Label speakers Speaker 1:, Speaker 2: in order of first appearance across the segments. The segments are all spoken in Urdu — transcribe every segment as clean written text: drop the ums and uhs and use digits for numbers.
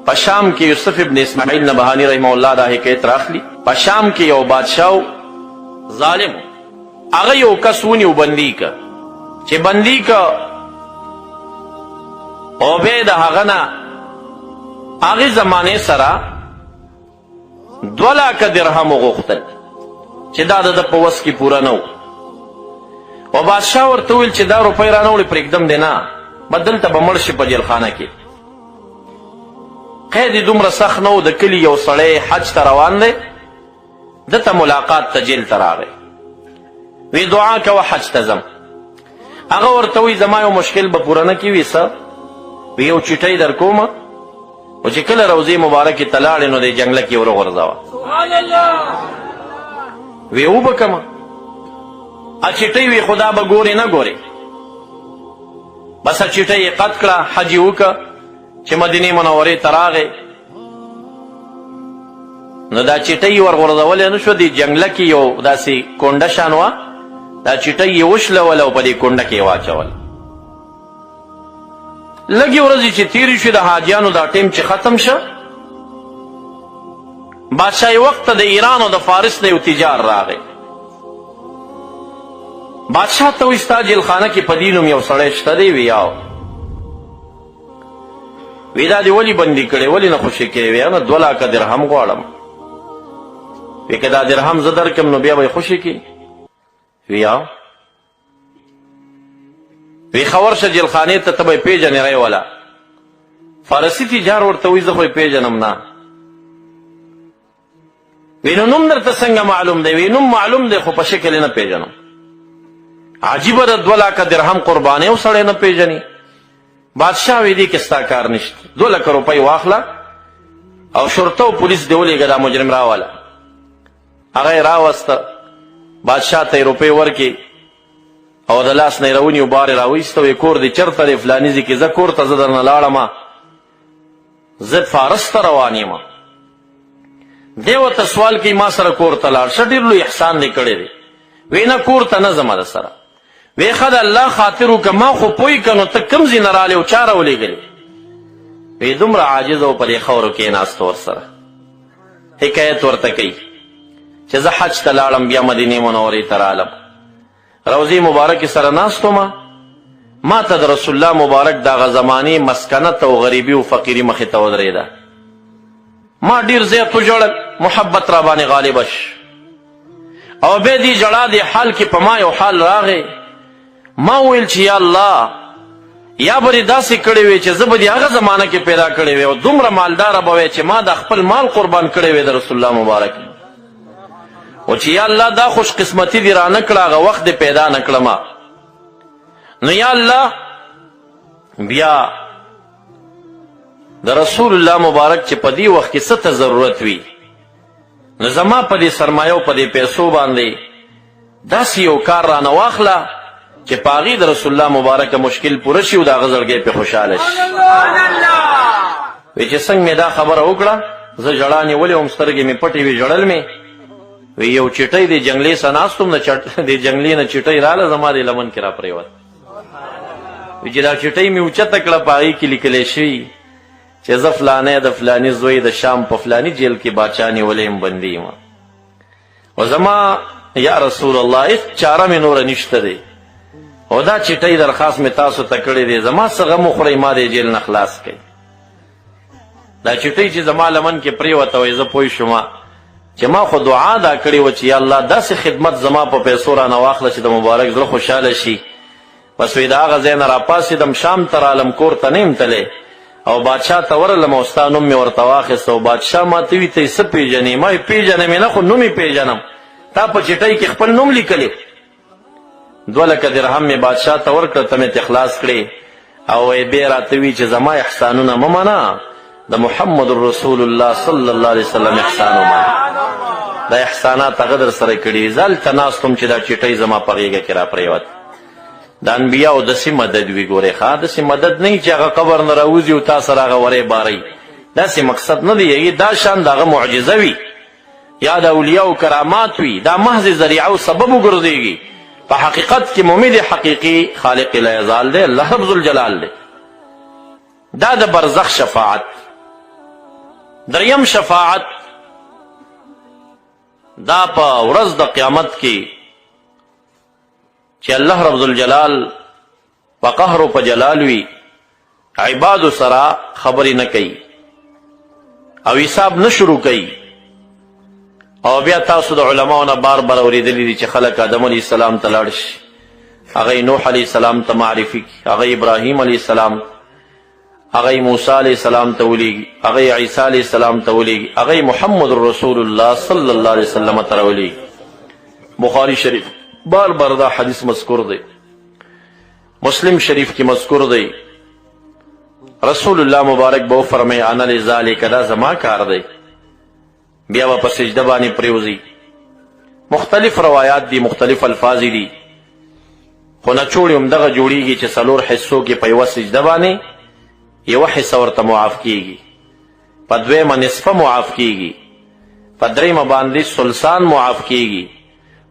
Speaker 1: پشام کې یوسف ابن اسماعیل نبهانی رحمه الله دا حکایت راخلی. پشام کې یو بادشاہ ظالم هغه یو کس ونیو بندي که چې بندي که او به د هغه نه هغې زمانې سره 2 لکه درهم وغوښتل چې دا د په وس کې پوره نه و. او بادشاه ورته وویل چې دا روپۍ رانهوړې پرېږدم دی نه به دلته به مړ شي په جیلخانه کې. قید یې دومره سخت نه و. د کلي یو سړی حج ته روان دی دته ملاقات ته جیل ته راغی. وی دعا کوه حج ته ځم. هغه ورته وی زما یو مشکل به پوره نه کړي. څه؟ وی یو چټۍ در کومه او چې کله روضې مبارکې ته لاړې نو د جنګله کې ور وغورځوه. وی وبکمه ا چټۍ وی خدا به ګورې نه ګورې. بس ا چټۍ یې قد کړه حج یې وکړه چې مدینې منورې ته راغی نو دا چټۍ یې ورغورځولې نه شو. دې جنګله کې یو داسې کونډه شان وه. دا چټۍ یې وشلول او په دې کونډه کې یې واچول. لږې ورځې چې تېرې شوې د حاجیانو دا ټیم چې ختم شه بادشاهي وخت ته د ایران او د فارس نه یو تجار راغی. بادشاه ته وایي ستا جیلخانه کې په دې نوم یو سړی شته دی؟ وی یاو. وی دا دې ولې بندي کړی ولې نه خوشي کړې؟ وی نه 2 لکه درهم غواړم. وی که دا درهم زه درکړم نو بیا به یې خوشي کړي؟ وی یاو. وی ښه ورشه جیلخانې ته ته به یې پېژنې ری وله. فارسي تجار ورته وایي زه خو یې پېژنم نه. وی نو نوم درته څنګه معلوم دی؟ وی نوم معلوم دی خو په شکل یې نه پېژنم. عجیبه د 2 لکه درهم قربانۍ او سړی نه پېژني. بادشاه وی دې کې ستا کار نشته. 2 لکه روپۍ واخله او شرطه او پولیس دې ولېږه دا مجرم راوله. هغه یې راوسته بادشاه ته یې روپۍ ورکړې او د لاس نه یې راونیو بار یې راویسته. وی کور دې چېرته دی؟ فلاني ځای کې. زه کور ته زه درنه لاړم زه فارس ته روان یم. دی ورته سوال کوي ما سره کور ته لاړ شه ډېر لوی احسان دې کړی دی. وی نه کور ته نه ځمه در سره. وی ښه د الله خاطر وکړه ما خو پوی که نو ته کوم ځای نه رالې او چا راولېږلې؟ وی دومره عاجز او په دې خاورو کېناست ورسره. حکایت ورته کوي چې زه حج ته لاړم بیا مدینې منورې ته رالم. روضې مبارکې سره ناست ومه ما ته د رسول الله مبارک د هغه زمانې مسکنت او غریبي او فقیري مخې ته ودرېده. ما ډېر زیات وژړل محبت را باندې غالبه شو او بیا دې ژړا دې حال کې په ما یو حال راغی. ما وویل چې یا الله یا به دې داسې کړی وی چې زه به دې هغه زمانه کې پیدا کړی وی او دومره مالداره به وی چې ما د خپل مال قربان کړی وی د رسول الله مبارک. او چې یا الله دا خوش قسمتي دې را نه کړه هغه وخت دې پیدا نه کړمه. نو یا الله بیا د رسول الله مبارک چې په دې وخت کې څه ته ضرورت وي نو زما په دې سرمایو په دې پیسو باندې داسې یو کار رانه واخله چې په هغې د رسول الله مبارکه مشکل پوره شي او د هغه زړګی پرې خوشحاله شي. وی چې څنګه مې دا خبره وکړه زه ژړا نیولې وم سترګې مې پټې وې ژړل مې. وی یو چټۍ د جنګلې سه ناست وم د جنګلې نه چټۍ راله زما د لمن کې را پرېوت. وی چې دا چټۍ مې اوچته کړه په هغې کې لیکلی شوي چې زه فلانی د فلاني زوی د شام په فلاني جیل کې باچا نیولی یم بندي یم. و زما یا رسول الله هېڅ چاره مې نوره نشته دی او دا چټۍ درخواست مې تاسو ته کړی دی زما څه غم وخورئ ما د جیل نه خلاص کړئ. دا چټۍ چې زما لمن کې پرېوته وی زه پوه شوم چې ما خو دعا دا کړې وه چې یا الله داسې خدمت زما په پیسو رانه واخله چې د مبارک زړه خوشحاله شي. بس وی د هغه ځای نه راپاڅېدم شام ته رالم کور ته نه یم تلی او بادشاه ته ورغلم او ستا نوم مې ورته واخیست او بادشاه ما ته وي ته یې څه پېژنې؟ ما وی پېژنم یې نه خو نوم یې پېژنم. تا په چټۍ کې خپل نوم لیکلی. 2 لکه درهم مې بادشاه ته ورکړه ته مې اخلاص کړې او بیا راته وي چې زما احسانونه مه منه د محمد رسول الله صلی الله علیه وسلم احسان ومنه. دا احسانات هغه در سره کړي. زه هلته ناست وم چې دا چټۍ زما په غېږه کې را پرېوت. د انبیاو داسې مدد وي ګورې ښه داسې مدد نه وي چې هغه قبر نه راوځي او تا سره هغه وری بارئ. داسې مقصد نه دی. دا شان د هغه معجزه وي یا د اولیاو کرامات وي دا محض ذریعه او سبب وګرځېږي. په حقیقت کې مؤمن حقیقي خالق لا یزال دی الله رب ذوالجلال دی. دا د برزخ شفاعت دریم شفاعت دا په ورځ د قیامت کې چې الله رب الجلال په قهر او په جلال وی عباد سره خبرې نه کوي او حساب نه شروع کوي. او بیا تاسو د علماو نه بار بار اورېدلي دي چې خلک آدم علیه السلام ته لاړ شي، هغه نوح علیه السلام ته معرفي کړي، هغه ابراهیم علیه السلام، هغه موسی علیه السلام ته ولېږي، هغه عیسی علیه السلام ته ولېږي، هغه محمد رسول الله صلی الله علیه وسلم ته راولېږي. بخاری شریف بار بار دا حدیث مذکور دی، مسلم شریف کی مذکور دی. رسول الله مبارک به فرمای انا لذالک، دا زما کار دی. بیا به په سجده باندې پریوزي. مختلف روایات دي، مختلف الفاظ دي، خو نچوړي همدغه جوړیږي چې څلور حصو کې په یوه سجده باندې یوه حصه ورته معاف کیږي، په دویمه نصفه معاف کیږي، په دریمه باندې ثلثان معاف کیږي،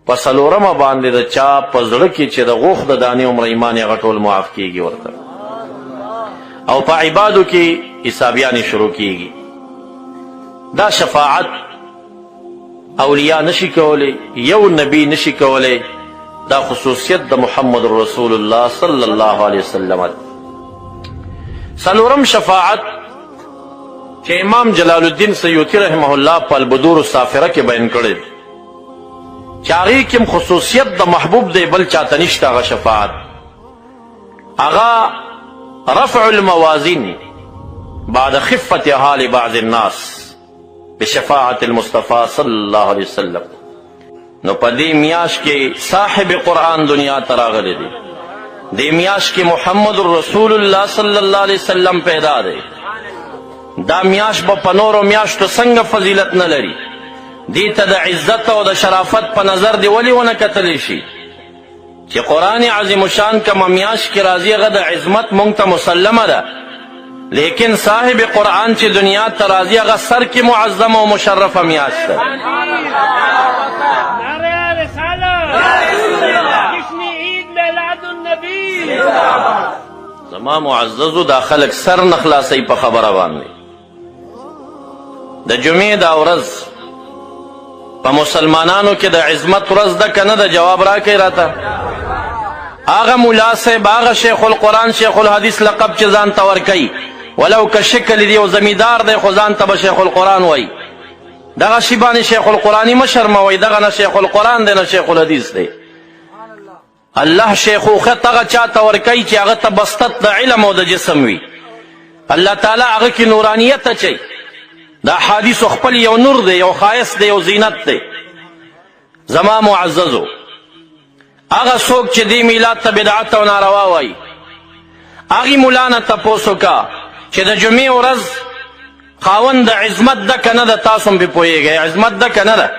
Speaker 1: په څلورمه باندې د چا په زړه کې چې د غوښ د دانې عمر ایمان هغه ټول معاف کیږي ورته، او په عبادو کې حسابیانې شروع کیږي. دا شفاعت اولیاء نشي کولی، یو نبی نشي کولی، دا خصوصیت د محمد رسول الله صلی الله علیه وسلم. څلورم شفاعت چې امام جلال الدین سیوطی رحمه الله په البدور السافره کې بیان کړی چې هغې کې خصوصیت د محبوب دی، بل چاته نشته. هغه شفاعت هغه رفع الموازین بعد خفت حال بعض الناس بشفاعت المصطفى صلی الله علیه وسلم. نو په دې میاشت کې صاحب قرآن دنیا ته راغلی دی، دې میاشت کې محمد رسول الله صلی الله علیه وسلم پیدا دی. دا میاشت به په نورو میاشتو څنګه فضیلت نه لري، دې ته د عزت او د شرافت په نظر دی ولې ونه کتلی شي چې قرآن عظیم شان کومه میاشت کې راځي هغه د عظمت مونږ ته مسلمه ده، لیکن صاحب قرآن چې دنیا ته راځي هغه سر کې معظم او مشرفه میاشت ده. زما معززو دا خلق سر نه خلاصوي په خبره باندې. د جمعې دا ورځ په مسلمانانو کې د عظمت ورځ ده که نه ده؟ جواب راکړئ راته. هغه ملا صاحب، هغه شیخ القرآن، شیخ الحدیث لقب چې ځان ته ورکوي، ولو که شکل دی او زمیدار دی خو ځان ته به شیخ القرآن وایي، دغه شي باندې شیخ القرآني مه شرموئ، دغه نه شیخ القرآن دی نه شیخ الحدیث دی. الله شیخوخت هغه چاته ورکوي چې هغه ته بسطت د علم او د جسم وي، الله تعالی هغه کې نورانیت اچوي. د احادیثو خپل یو نور دی، یو ښایست دی، یو زینت دی. زما معززو، هغه څوک چې دې میلاد ته بدعت او ناروا وایي، هغې ملا نه تپوس وکړه چې د جمعې ورځ خاوند د عظمت ده که نه ده؟ تاسو هم پې پوهېږئ عظمت ده که نه ده؟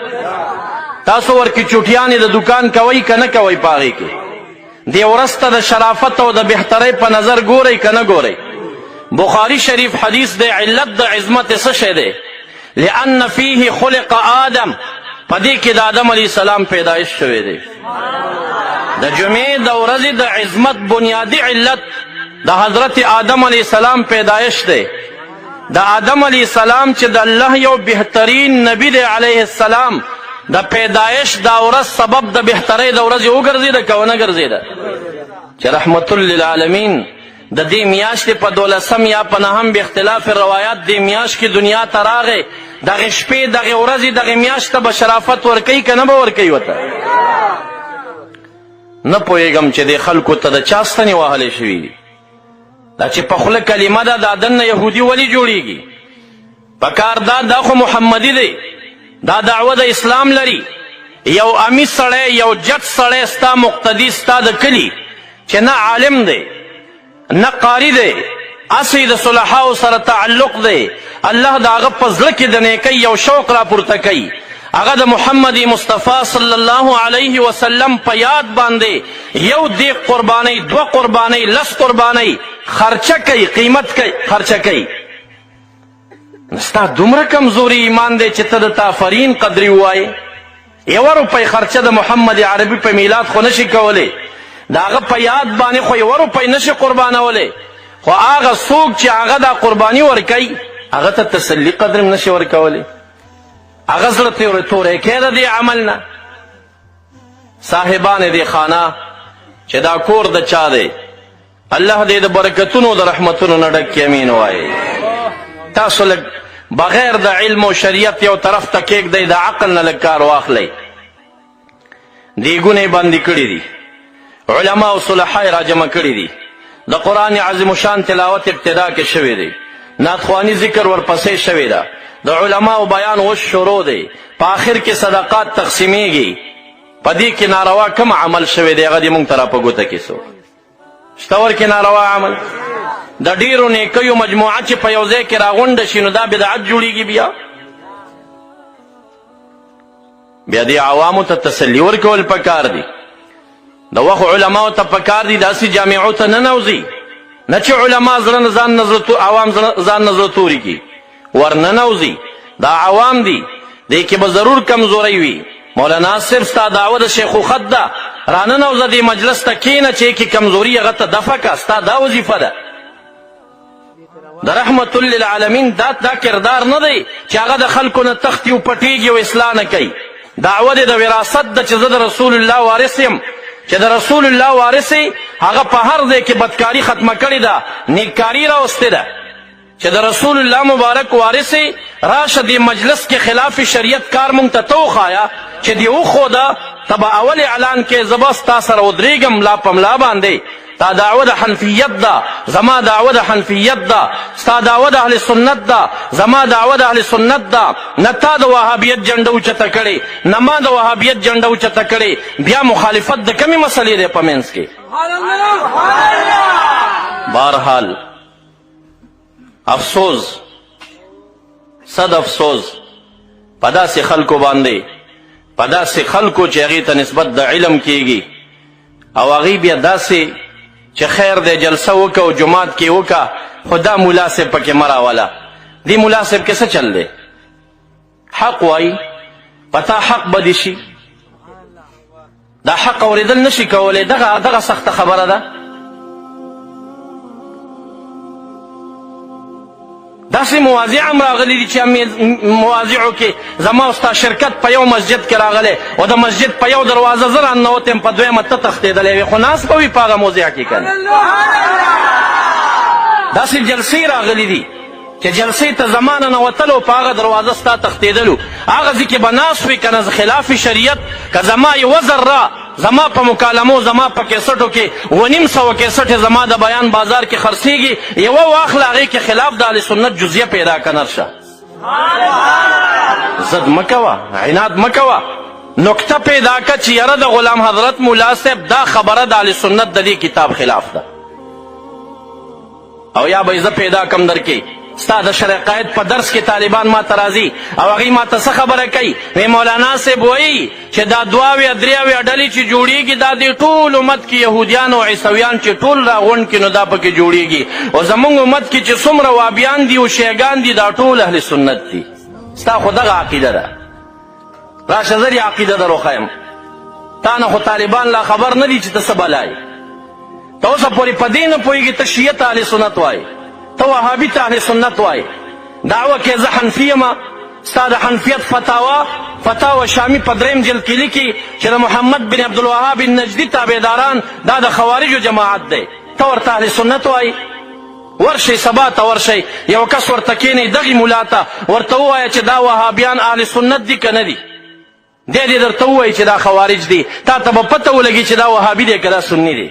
Speaker 1: تاسو ورکې چوټیانې د دکان کوئ که نه کوئ؟ په هغې کې دې ورځ ته د شرافت او د بهترۍ په نظر ګورئ که نه ګورئ؟ بخاری شریف حدیث دی، علت د عظمت څه شی دی؟ لأن فیه خلق آدم، په دې کې د آدم علیه السلام پیدایش شوی دی. د جمعې د ورځې د عظمت بنیادی علت د حضرت آدم علیه السلام پیدایش دی. د آدم علیه السلام چې د الله یو بهترین نبی دی علیه السلام، د پیدایش دا ورځ سبب د بهترۍ د ورځې وګرځېده که ونه ګرځېده؟ چې رحمت للعالمین د دې میاشتې په 12 یا په 9 به اختلاف روایات دې میاشت کې دنیا ته راغی، دغې شپې دغې ورځې دغې میاشت ته به شرافت ورکوي که نه به ورکوي ورته؟ نه پوهېږم چې دې خلکو ته د چا ستنې وهلې شوي دي. دا چې په خوله کلمه ده، دا دننه یهودي ولې جوړېږي؟ پکار دا خو محمدي دی، دا دعوه د اسلام لري. یو امی سړی، یو جت سړی ستا مقتدي ستا د کلي چې نه عالم دی نه قاری دی، اصلي د صلحاو سره تعلق دی، الله د هغه په زړه کې د نیکۍ یو شوق را پورته کوي، هغه د محمد مصطفی صلی الله علیه وسلم په یاد باندې یو دیغ قربانۍ، 2 قربانۍ، 10 قربانۍ خرچه کوي، قیمت کوي، خرچه کوي. ستا دومره کمزوري ایمان دی چې ته د تافرین قدرې ووایې؟ 1 روپۍ خرچه د محمد عربي په میلاد خو نشي کولی، د هغه په یاد باندې خو 1 روپۍ نشي قربانولی، خو هغه څوک چې هغه دا قرباني ورکوي هغه ته تسلي قدر هم نشي ورکولی، هغه زړه توری کې د دې عمل نه. صاحبان دې خانه چې دا کور د چا دی، الله دې د برکتونو د رحمتونو نه ډک کړي، امین وایي. تاسو لږ بغیر د علم او شریعت یو طرف ته کېږدئ، د عقل نه لږ کار واخلئ. دیګونه یې بندي کړي دي، علما او صلحا یې راجمع کړي دي، د قرآن عظیم شان تلاوت ابتدا کې شوی دی، نعتخواني ذکر ورپسې شوی ده، د علماو بیان اوس شروع دی، په آخر کې صدقات تقسیمیږي. په دې کې ناروا کوم عمل شوی دی هغه دې موږ ته را په ګوته کې څوک شته ورکې ناروا عمل؟ د ډېرو نیکیو مجموعه چې په یو ځای کې راغونډه شي نو دا بدعت جوړیږي. بیا دې عوامو ته تسلي ورکول پکار دي، د وخت علماو ته پکار دي داسې جامعو ته نه نوځي، نه چې علما عوام ځان نظر توري کي، ورنه نوځي. دا عوام دي، دې کې به ضرور کمزوري وي. مولانا صرف ستا دعوه د شیخوخت ده، رانه نوځه دې مجلس ته کښېنه چې کې کمزوري هغه ته دفع که، ستا دا وظیفه ده. د رحمت للعالمین دا کردار نه دی چې هغه د خلکو نه تښتي او پټېږي او اصلاح نه کوي. دعوه دې د وراثت ده چې زه د رسول الله وارث یم، چې د رسول الله وارث هغه په هر ځای کې بدکاري ختمه کړې ده، نیککاري راوستې ده. چې د رسول الله مبارک وارث راشه دې مجلس کې خلاف شریعت کار مونږ ته وښایه چې دې وښوده، ته به اول اعلان کې زه به ستا سره ودرېږم ملا په ملا باندې. تا دعوه د حنفیت ده، زما دعوه د حنفیت ده. ستا دعوه د اهل سنت ده، زما دعوه د اهل سنت ده. نه تا د وهابیت جنډه اوچته کړې، نه ما د وهابیت جنډه اوچته کړې. بیا مخالفت د کمې مسلې دی په منځ کې؟ بهرحال افسوس، صد افسوس په داسې خلکو باندې، په داسې خلکو چې هغې ته نسبت د علم کېږي او هغې بیا داسې چې خیر دی جلسه وکړه او جماعت کې وکړه، خو دا ملا صاحب پکې مه راوله. دې ملا صاحب کې څه چل دی؟ حق وایي، پتا حق به دې شي. دا حق اورېدل نشي کولی، دغه سخته خبره ده. داسې مواضع هم راغلي دي چې مواضعو کې زما او ستا شرکت په یو مسجد کې راغلی او د مسجد په یو دروازه زه راننوت یم، په دویمه ته تښتېدلی وې، خو ناست به وي په هغه موضع کې که نه. داسې جلسې راغلي دي چې جلسې ته زما ننوتلو په هغه دروازه ستا تښتېدلو، هغه ځای کې به ناست وي که نه خلاف شریعت، که زما یوه ذره زما په مکالمو، زما په کیسټو کې 250 کیسټې زما د بیان بازار کې خرڅېږي، یوه واخله هغې کې خلاف د اهل سنت جزیه پیدا که نرشه. ضد مه کوه، عناد مه کوه، نکته پیدا که چې یاره د غلام حضرت ملا صاحب دا خبره د اهل سنت د دې کتاب خلاف ده، او یا به زه پیدا کم درکې ستا د شرع قاید په درس کې طالبان ما ته راځي او هغوی ما ته څه خبره کوي، وی مولانا صاحب وایي چې دا 2 3 ډلې چې جوړیږي دا د ټول امت کې یهودیان او عیسویان چې ټول راغونډ کړي نو دا پکې جوړیږي، او زمونږ امت کې چې څومره وابیان دي او شیګان دي دا ټول اهل سنت دي. ستا خو دغه عقیده ده، راشه زه دې عقیده در وښیم. تا نه خو طالبان لا خبر نه دي چې ته څه بلایې، ته اوسه پورې په دې نه پوهېږي ته شیعه ته اهل سنت وایې، ته وهابي ته اهل سنت وایې. دعوه کې زه حنفي یم، ستا د حنفیت فتاوا شامي په 3 جلد کې لیکي چې د محمد بن عبدالوهاب النجدي تابعداران دا د خوارجو جماعت دی، ته ورته اهل سنت وایې. ورشئ سبا ته ورشئ، یو کس ورته کښېنئ دغې ملا ته ورته ووایه چې دا وهابیان اهل سنت دي که نه دي، دی دې درته ووایي چې دا خوارج دي، تا ته به پته ولګي چې دا وهابي دی که دا سني دی.